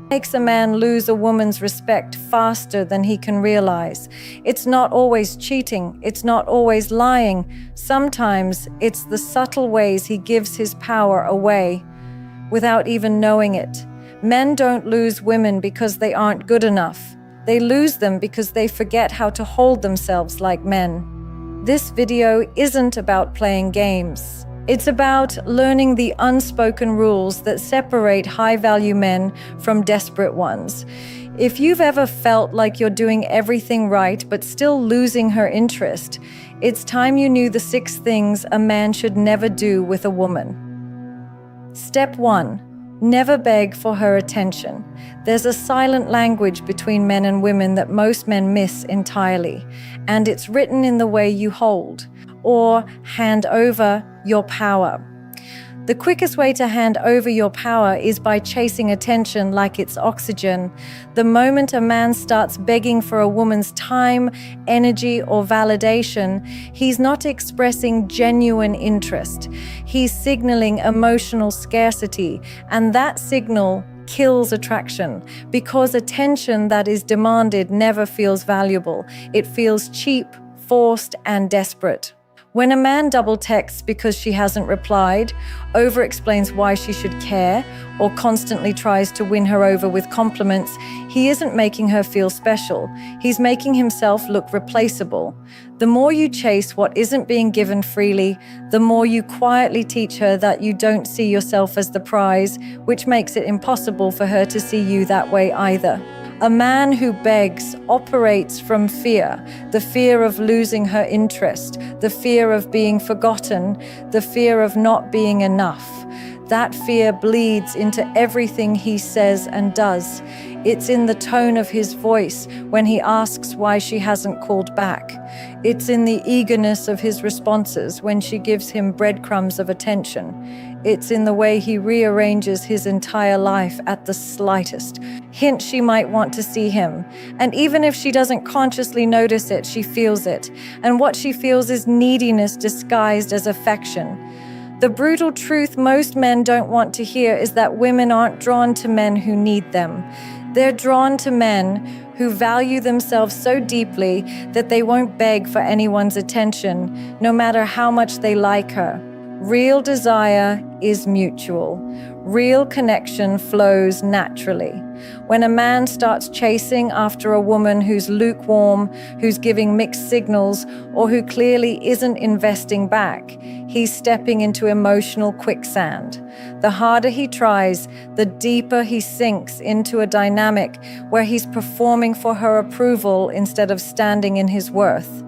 Makes a man lose a woman's respect faster than he can realize. It's not always cheating, it's not always lying. Sometimes it's the subtle ways he gives his power away without even knowing it. Men don't lose women because they aren't good enough. They lose them because they forget how to hold themselves like men. This video isn't about playing games. It's about learning the unspoken rules that separate high-value men from desperate ones. If you've ever felt like you're doing everything right but still losing her interest, it's time you knew the 6 things a man should never do with a woman. Step 1. Never beg for her attention. There's a silent language between men and women that most men miss entirely, and it's written in the way you hold or hand over your power. The quickest way to hand over your power is by chasing attention like it's oxygen. The moment a man starts begging for a woman's time, energy, or validation, he's not expressing genuine interest. He's signaling emotional scarcity, and that signal kills attraction because attention that is demanded never feels valuable. It feels cheap, forced, and desperate. When a man double texts because she hasn't replied, over-explains why she should care, or constantly tries to win her over with compliments, he isn't making her feel special. He's making himself look replaceable. The more you chase what isn't being given freely, the more you quietly teach her that you don't see yourself as the prize, which makes it impossible for her to see you that way either. A man who begs operates from fear, the fear of losing her interest, the fear of being forgotten, the fear of not being enough. That fear bleeds into everything he says and does. It's in the tone of his voice when he asks why she hasn't called back. It's in the eagerness of his responses when she gives him breadcrumbs of attention. It's in the way he rearranges his entire life at the slightest hint she might want to see him. And even if she doesn't consciously notice it, she feels it. And what she feels is neediness disguised as affection. The brutal truth most men don't want to hear is that women aren't drawn to men who need them. They're drawn to men who value themselves so deeply that they won't beg for anyone's attention, no matter how much they like her. Real desire is mutual. Real connection flows naturally. When a man starts chasing after a woman who's lukewarm, who's giving mixed signals, or who clearly isn't investing back, he's stepping into emotional quicksand. The harder he tries, the deeper he sinks into a dynamic where he's performing for her approval instead of standing in his worth.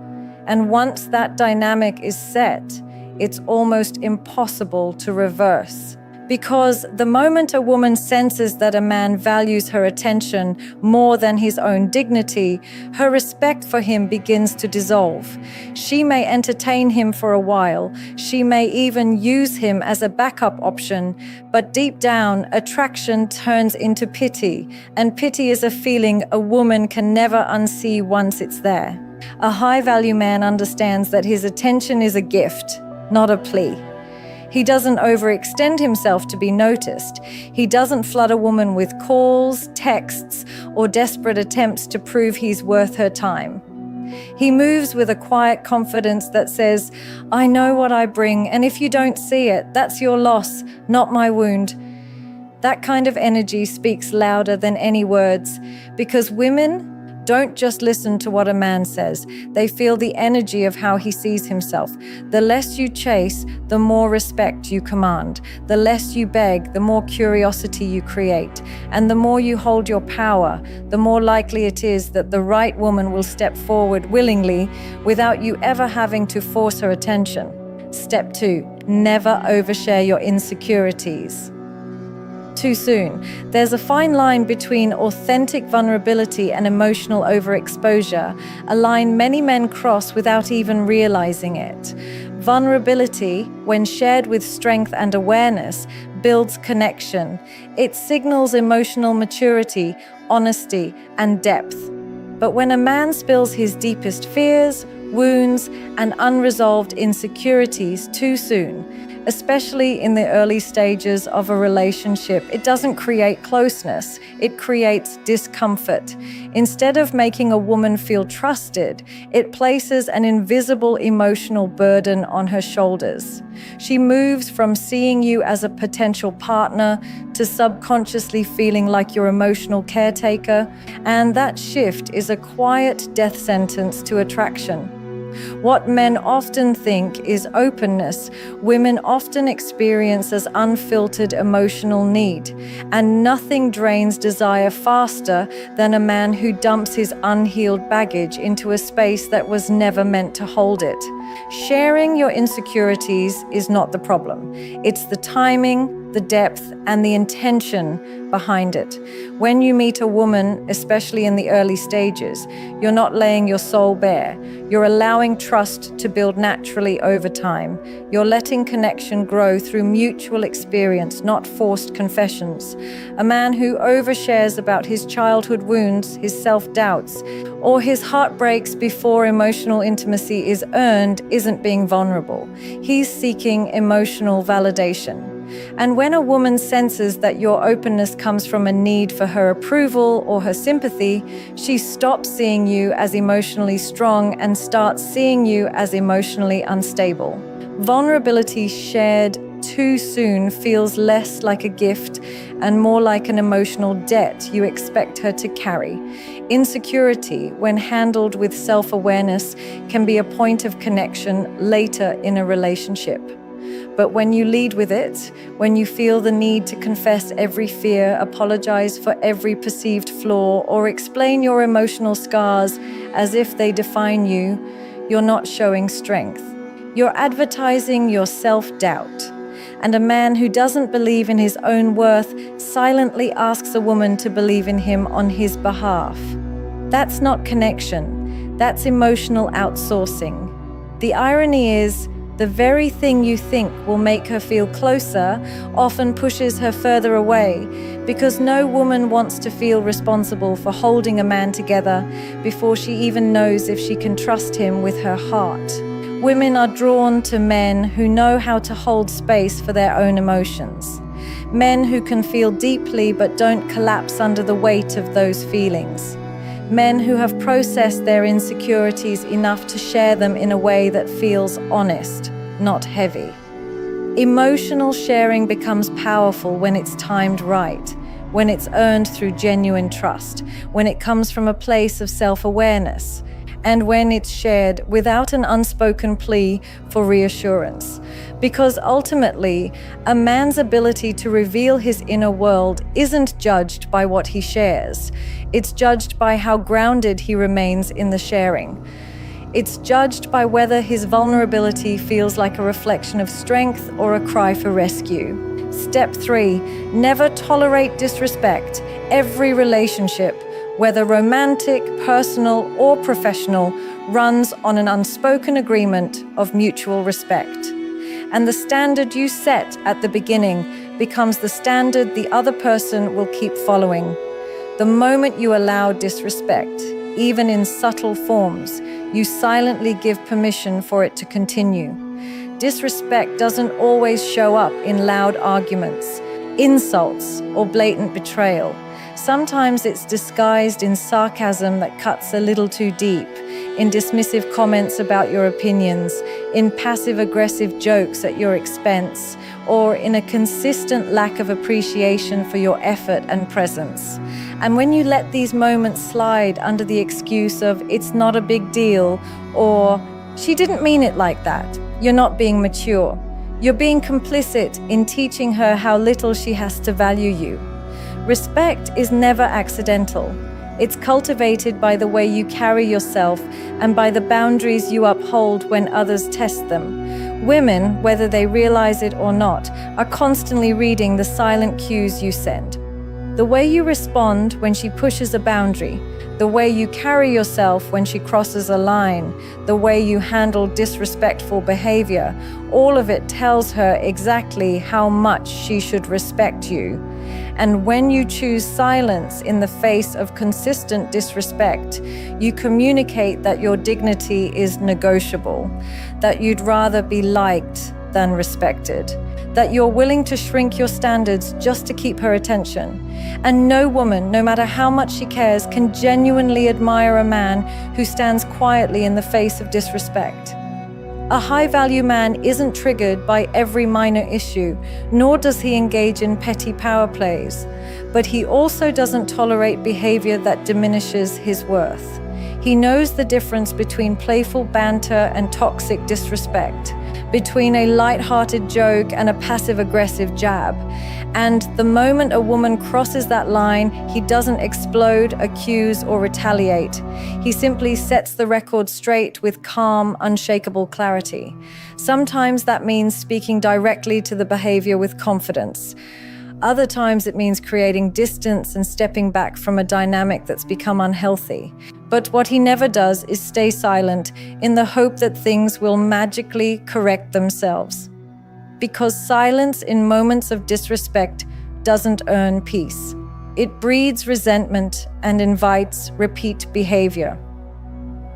And once that dynamic is set, it's almost impossible to reverse. Because the moment a woman senses that a man values her attention more than his own dignity, her respect for him begins to dissolve. She may entertain him for a while, she may even use him as a backup option, but deep down, attraction turns into pity, and pity is a feeling a woman can never unsee once it's there. A high-value man understands that his attention is a gift, not a plea. He doesn't overextend himself to be noticed. He doesn't flood a woman with calls, texts, or desperate attempts to prove he's worth her time. He moves with a quiet confidence that says, "I know what I bring, and if you don't see it, that's your loss, not my wound." That kind of energy speaks louder than any words, because women don't just listen to what a man says. They feel the energy of how he sees himself. The less you chase, the more respect you command. The less you beg, the more curiosity you create. And the more you hold your power, the more likely it is that the right woman will step forward willingly without you ever having to force her attention. Step 2, never overshare your insecurities too soon. There's a fine line between authentic vulnerability and emotional overexposure, a line many men cross without even realizing it. Vulnerability, when shared with strength and awareness, builds connection. It signals emotional maturity, honesty, and depth. But when a man spills his deepest fears, wounds, and unresolved insecurities too soon, especially in the early stages of a relationship. It doesn't create closeness, it creates discomfort. Instead of making a woman feel trusted, it places an invisible emotional burden on her shoulders. She moves from seeing you as a potential partner to subconsciously feeling like your emotional caretaker, and that shift is a quiet death sentence to attraction. What men often think is openness, women often experience as unfiltered emotional need, and nothing drains desire faster than a man who dumps his unhealed baggage into a space that was never meant to hold it. Sharing your insecurities is not the problem. It's the timing, the depth, and the intention behind it. When you meet a woman, especially in the early stages, you're not laying your soul bare. You're allowing trust to build naturally over time. You're letting connection grow through mutual experience, not forced confessions. A man who overshares about his childhood wounds, his self-doubts, or his heartbreaks before emotional intimacy is earned isn't being vulnerable. He's seeking emotional validation. And when a woman senses that your openness comes from a need for her approval or her sympathy, she stops seeing you as emotionally strong and starts seeing you as emotionally unstable. Vulnerability shared too soon feels less like a gift and more like an emotional debt you expect her to carry. Insecurity, when handled with self-awareness, can be a point of connection later in a relationship. But when you lead with it, when you feel the need to confess every fear, apologize for every perceived flaw, or explain your emotional scars as if they define you, you're not showing strength. You're advertising your self-doubt. And a man who doesn't believe in his own worth silently asks a woman to believe in him on his behalf. That's not connection. That's emotional outsourcing. The irony is, the very thing you think will make her feel closer often pushes her further away, because no woman wants to feel responsible for holding a man together before she even knows if she can trust him with her heart. Women are drawn to men who know how to hold space for their own emotions. Men who can feel deeply but don't collapse under the weight of those feelings. Men who have processed their insecurities enough to share them in a way that feels honest, not heavy. Emotional sharing becomes powerful when it's timed right, when it's earned through genuine trust, when it comes from a place of self-awareness, and when it's shared without an unspoken plea for reassurance. Because ultimately, a man's ability to reveal his inner world isn't judged by what he shares. It's judged by how grounded he remains in the sharing. It's judged by whether his vulnerability feels like a reflection of strength or a cry for rescue. Step 3, never tolerate disrespect. Every relationship, whether romantic, personal, or professional, runs on an unspoken agreement of mutual respect. And the standard you set at the beginning becomes the standard the other person will keep following. The moment you allow disrespect, even in subtle forms, you silently give permission for it to continue. Disrespect doesn't always show up in loud arguments, insults, or blatant betrayal. Sometimes it's disguised in sarcasm that cuts a little too deep, in dismissive comments about your opinions, in passive-aggressive jokes at your expense, or in a consistent lack of appreciation for your effort and presence. And when you let these moments slide under the excuse of "it's not a big deal" or "she didn't mean it like that," you're not being mature. You're being complicit in teaching her how little she has to value you. Respect is never accidental. It's cultivated by the way you carry yourself and by the boundaries you uphold when others test them. Women, whether they realize it or not, are constantly reading the silent cues you send. The way you respond when she pushes a boundary, the way you carry yourself when she crosses a line, the way you handle disrespectful behavior, all of it tells her exactly how much she should respect you. And when you choose silence in the face of consistent disrespect, you communicate that your dignity is negotiable, that you'd rather be liked than respected, that you're willing to shrink your standards just to keep her attention. And no woman, no matter how much she cares, can genuinely admire a man who stands quietly in the face of disrespect. A high-value man isn't triggered by every minor issue, nor does he engage in petty power plays, but he also doesn't tolerate behavior that diminishes his worth. He knows the difference between playful banter and toxic disrespect, between a light-hearted joke and a passive-aggressive jab. And the moment a woman crosses that line, he doesn't explode, accuse, or retaliate. He simply sets the record straight with calm, unshakable clarity. Sometimes that means speaking directly to the behavior with confidence. Other times it means creating distance and stepping back from a dynamic that's become unhealthy. But what he never does is stay silent in the hope that things will magically correct themselves. Because silence in moments of disrespect doesn't earn peace. It breeds resentment and invites repeat behavior.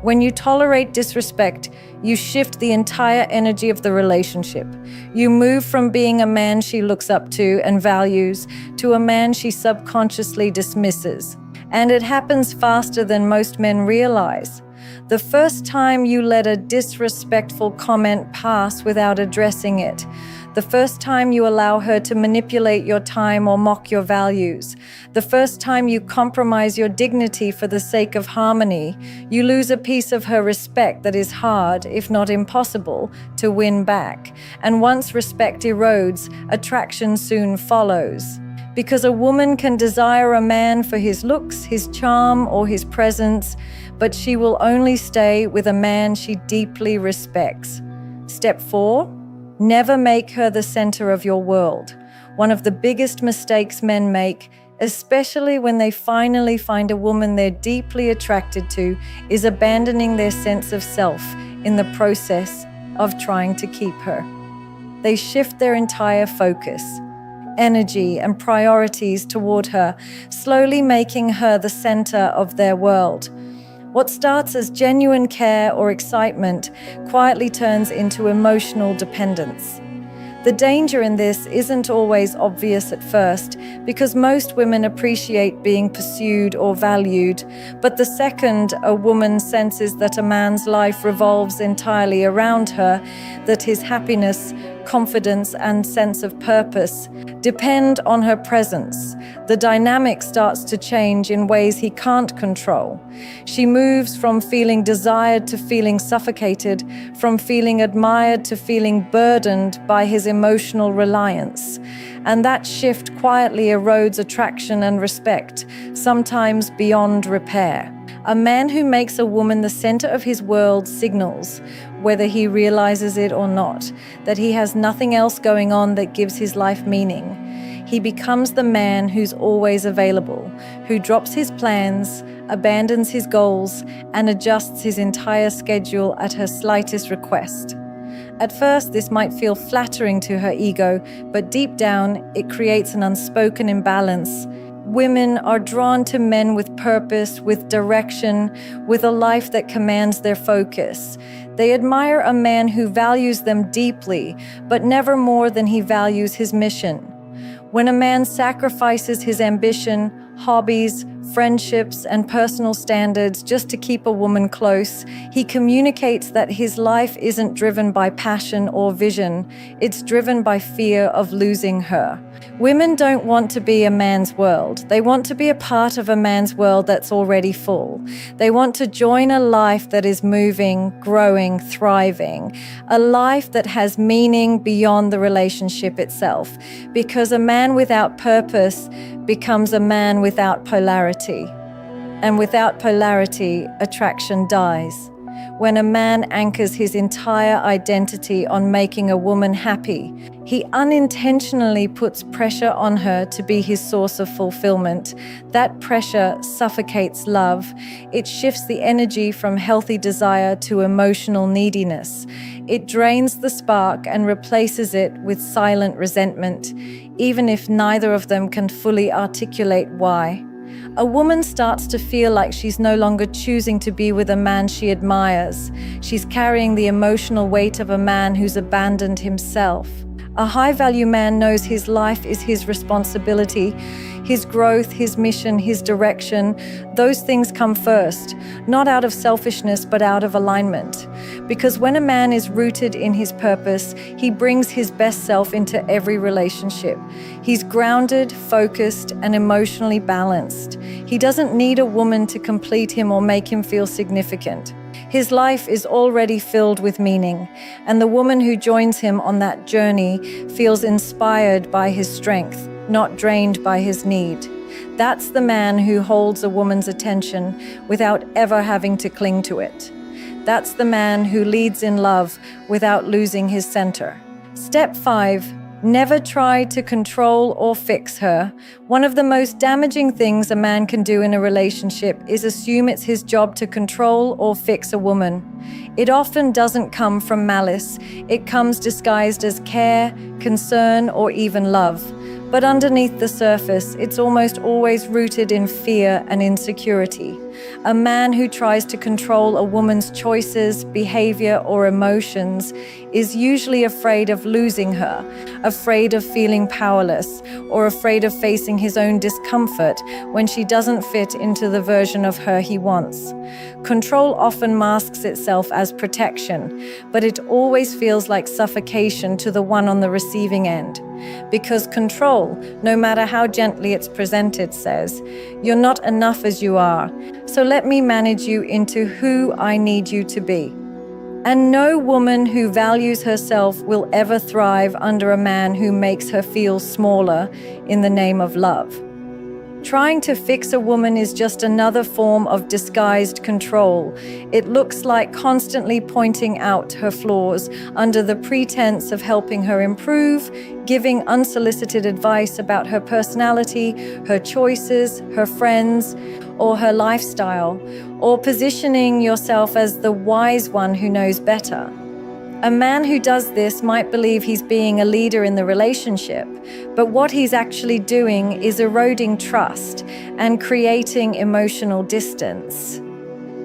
When you tolerate disrespect, you shift the entire energy of the relationship. You move from being a man she looks up to and values to a man she subconsciously dismisses. And it happens faster than most men realize. The first time you let a disrespectful comment pass without addressing it, the first time you allow her to manipulate your time or mock your values, the first time you compromise your dignity for the sake of harmony, you lose a piece of her respect that is hard, if not impossible, to win back. And once respect erodes, attraction soon follows. Because a woman can desire a man for his looks, his charm, or his presence, but she will only stay with a man she deeply respects. Step 4. Never make her the center of your world. One of the biggest mistakes men make, especially when they finally find a woman they're deeply attracted to, is abandoning their sense of self in the process of trying to keep her. They shift their entire focus, energy, and priorities toward her, slowly making her the center of their world. What starts as genuine care or excitement quietly turns into emotional dependence. The danger in this isn't always obvious at first, because most women appreciate being pursued or valued, but the second a woman senses that a man's life revolves entirely around her, that his happiness, confidence, and sense of purpose depend on her presence, the dynamic starts to change in ways he can't control. She moves from feeling desired to feeling suffocated, from feeling admired to feeling burdened by his emotional reliance. And that shift quietly erodes attraction and respect, sometimes beyond repair. A man who makes a woman the center of his world signals, whether he realizes it or not, that he has nothing else going on that gives his life meaning. He becomes the man who's always available, who drops his plans, abandons his goals, and adjusts his entire schedule at her slightest request. At first, this might feel flattering to her ego, but deep down, it creates an unspoken imbalance. Women are drawn to men with purpose, with direction, with a life that commands their focus. They admire a man who values them deeply, but never more than he values his mission. When a man sacrifices his ambition, hobbies, friendships, and personal standards just to keep a woman close, he communicates that his life isn't driven by passion or vision. It's driven by fear of losing her. Women don't want to be a man's world. They want to be a part of a man's world that's already full. They want to join a life that is moving, growing, thriving, a life that has meaning beyond the relationship itself. Because a man without purpose becomes a man without polarity. And without polarity, attraction dies. When a man anchors his entire identity on making a woman happy, he unintentionally puts pressure on her to be his source of fulfillment. That pressure suffocates love. It shifts the energy from healthy desire to emotional neediness. It drains the spark and replaces it with silent resentment, even if neither of them can fully articulate why. A woman starts to feel like she's no longer choosing to be with a man she admires. She's carrying the emotional weight of a man who's abandoned himself. A high-value man knows his life is his responsibility. His growth, his mission, his direction, those things come first, not out of selfishness, but out of alignment. Because when a man is rooted in his purpose, he brings his best self into every relationship. He's grounded, focused, and emotionally balanced. He doesn't need a woman to complete him or make him feel significant. His life is already filled with meaning, and the woman who joins him on that journey feels inspired by his strength, not drained by his need. That's the man who holds a woman's attention without ever having to cling to it. That's the man who leads in love without losing his center. Step 5. Never try to control or fix her. One of the most damaging things a man can do in a relationship is assume it's his job to control or fix a woman. It often doesn't come from malice. It comes disguised as care, concern, or even love. But underneath the surface, it's almost always rooted in fear and insecurity. A man who tries to control a woman's choices, behavior, or emotions is usually afraid of losing her, afraid of feeling powerless, or afraid of facing his own discomfort when she doesn't fit into the version of her he wants. Control often masks itself as protection, but it always feels like suffocation to the one on the receiving end. Because control, no matter how gently it's presented, says, "You're not enough as you are, so let me manage you into who I need you to be." And no woman who values herself will ever thrive under a man who makes her feel smaller in the name of love. Trying to fix a woman is just another form of disguised control. It looks like constantly pointing out her flaws under the pretense of helping her improve, giving unsolicited advice about her personality, her choices, her friends, or her lifestyle, or positioning yourself as the wise one who knows better. A man who does this might believe he's being a leader in the relationship, but what he's actually doing is eroding trust and creating emotional distance.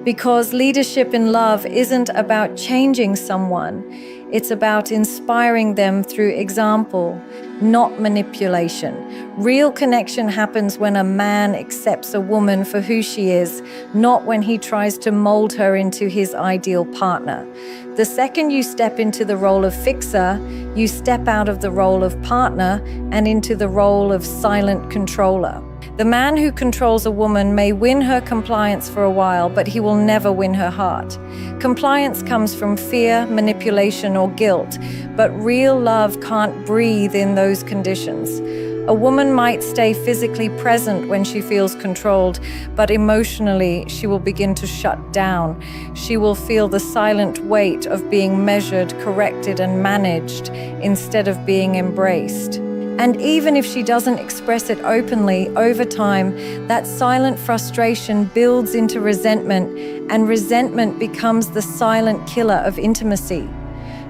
Because leadership in love isn't about changing someone, it's about inspiring them through example, not manipulation. Real connection happens when a man accepts a woman for who she is, not when he tries to mold her into his ideal partner. The second you step into the role of fixer, you step out of the role of partner and into the role of silent controller. The man who controls a woman may win her compliance for a while, but he will never win her heart. Compliance comes from fear, manipulation, or guilt, but real love can't breathe in those conditions. A woman might stay physically present when she feels controlled, but emotionally she will begin to shut down. She will feel the silent weight of being measured, corrected, and managed instead of being embraced. And even if she doesn't express it openly, over time, that silent frustration builds into resentment, and resentment becomes the silent killer of intimacy.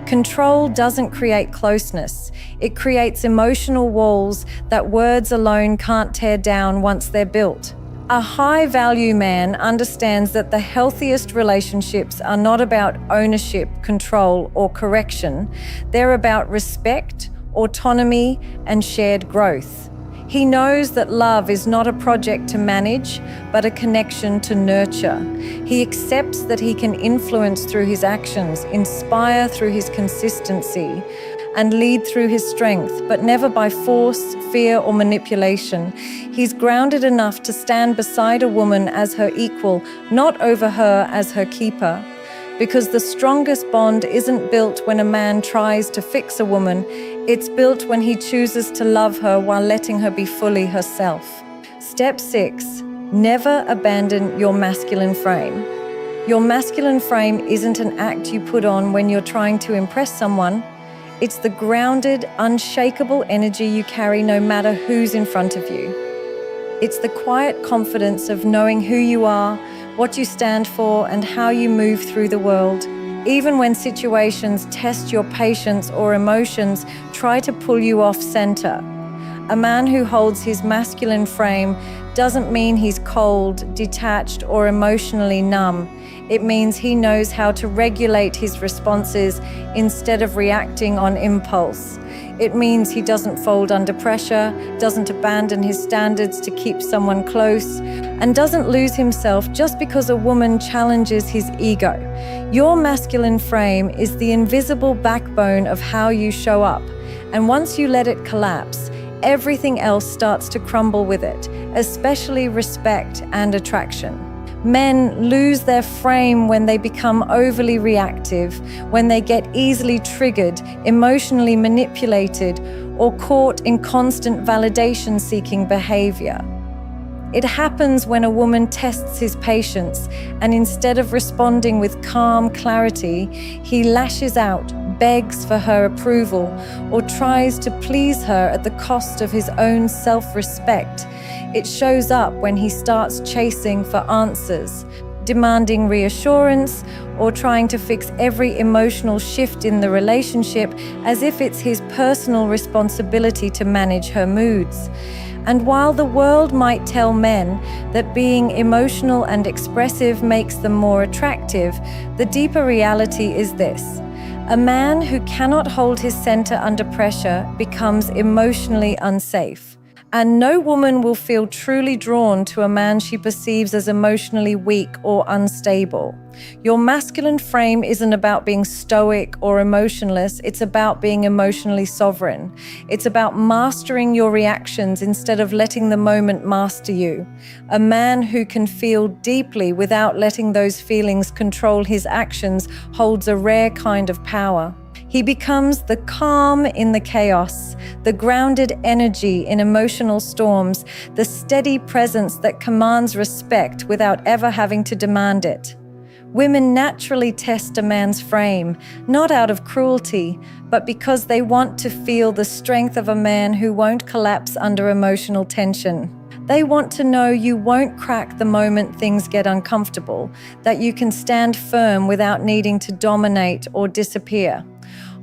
Control doesn't create closeness. It creates emotional walls that words alone can't tear down once they're built. A high-value man understands that the healthiest relationships are not about ownership, control, or correction. They're about respect, autonomy, and shared growth. He knows that love is not a project to manage, but a connection to nurture. He accepts that he can influence through his actions, inspire through his consistency, and lead through his strength, but never by force, fear, or manipulation. He's grounded enough to stand beside a woman as her equal, not over her as her keeper. Because the strongest bond isn't built when a man tries to fix a woman, it's built when he chooses to love her while letting her be fully herself. Step 6, never abandon your masculine frame. Your masculine frame isn't an act you put on when you're trying to impress someone. It's the grounded, unshakable energy you carry no matter who's in front of you. It's the quiet confidence of knowing who you are, what you stand for, and how you move through the world. Even when situations test your patience or emotions try to pull you off center. A man who holds his masculine frame doesn't mean he's cold, detached, or emotionally numb. It means he knows how to regulate his responses instead of reacting on impulse. It means he doesn't fold under pressure, doesn't abandon his standards to keep someone close, and doesn't lose himself just because a woman challenges his ego. Your masculine frame is the invisible backbone of how you show up, and once you let it collapse, everything else starts to crumble with it, especially respect and attraction. Men lose their frame when they become overly reactive, when they get easily triggered, emotionally manipulated, or caught in constant validation-seeking behavior. It happens when a woman tests his patience, and instead of responding with calm clarity, he lashes out, begs for her approval, or tries to please her at the cost of his own self-respect. It shows up when he starts chasing for answers, demanding reassurance, or trying to fix every emotional shift in the relationship as if it's his personal responsibility to manage her moods. And while the world might tell men that being emotional and expressive makes them more attractive, the deeper reality is this: a man who cannot hold his center under pressure becomes emotionally unsafe. And no woman will feel truly drawn to a man she perceives as emotionally weak or unstable. Your masculine frame isn't about being stoic or emotionless, it's about being emotionally sovereign. It's about mastering your reactions instead of letting the moment master you. A man who can feel deeply without letting those feelings control his actions holds a rare kind of power. He becomes the calm in the chaos, the grounded energy in emotional storms, the steady presence that commands respect without ever having to demand it. Women naturally test a man's frame, not out of cruelty, but because they want to feel the strength of a man who won't collapse under emotional tension. They want to know you won't crack the moment things get uncomfortable, that you can stand firm without needing to dominate or disappear.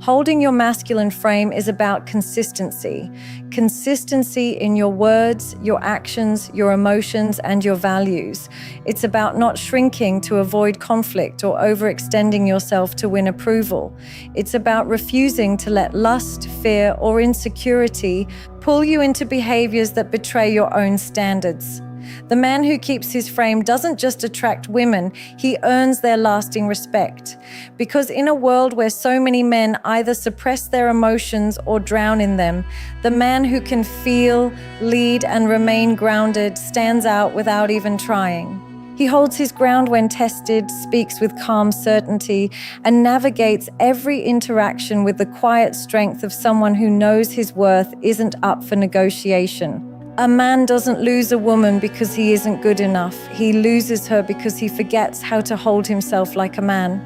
Holding your masculine frame is about consistency. Consistency in your words, your actions, your emotions, and your values. It's about not shrinking to avoid conflict or overextending yourself to win approval. It's about refusing to let lust, fear, or insecurity pull you into behaviors that betray your own standards. The man who keeps his frame doesn't just attract women, he earns their lasting respect. Because in a world where so many men either suppress their emotions or drown in them, the man who can feel, lead, and remain grounded stands out without even trying. He holds his ground when tested, speaks with calm certainty, and navigates every interaction with the quiet strength of someone who knows his worth isn't up for negotiation. A man doesn't lose a woman because he isn't good enough. He loses her because he forgets how to hold himself like a man.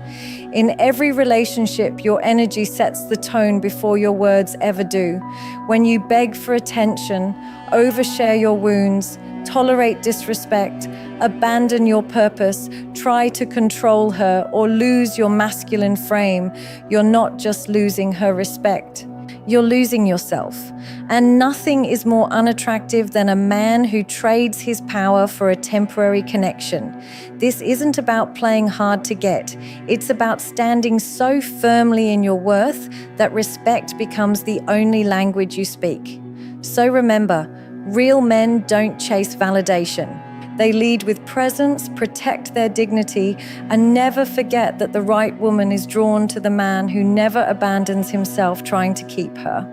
In every relationship, your energy sets the tone before your words ever do. When you beg for attention, overshare your wounds, tolerate disrespect, abandon your purpose, try to control her, or lose your masculine frame, you're not just losing her respect. You're losing yourself. And nothing is more unattractive than a man who trades his power for a temporary connection. This isn't about playing hard to get. It's about standing so firmly in your worth that respect becomes the only language you speak. So remember, real men don't chase validation. They lead with presence, protect their dignity, and never forget that the right woman is drawn to the man who never abandons himself trying to keep her.